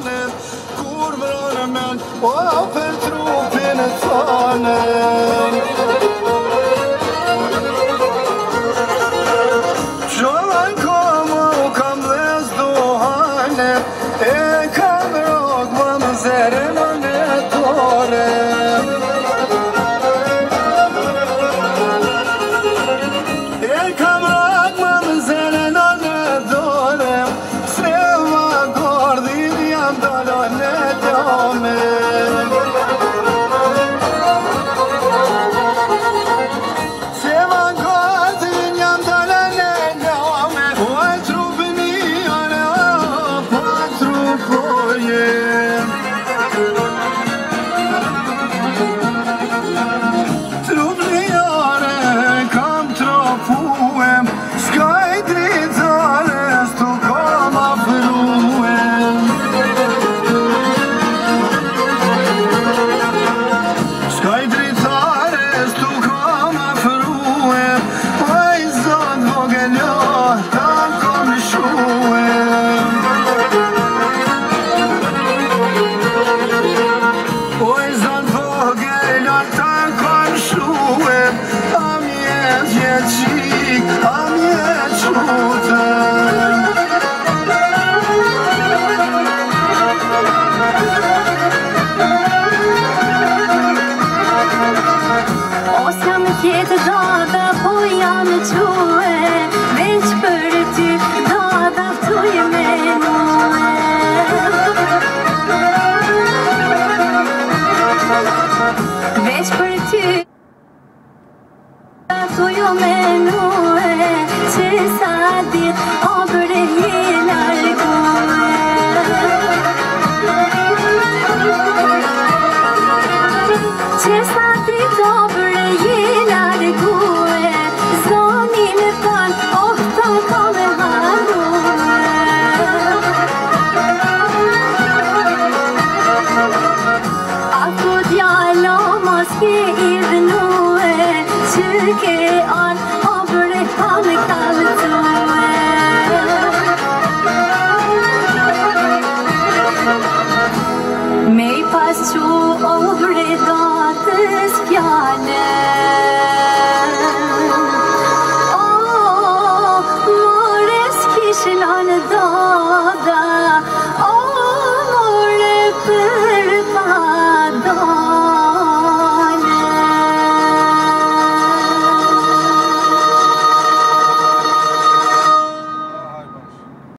tanen, kur mërënë men, o për trupin e tanen. Shohan komo kam dhez duhane, e kam rog më më zere më në tore. Kjetë dada po jam que, veç për ty dada tuj me nue. Veç për ty dada tuj me nue, që sa dit o bërë je largue. Që sa dit o bërë je largue, zonin e tan, oh ta ka me harue. Ako djalla mas ke i dhnue, që ke an, o bërë ka me kalëtue.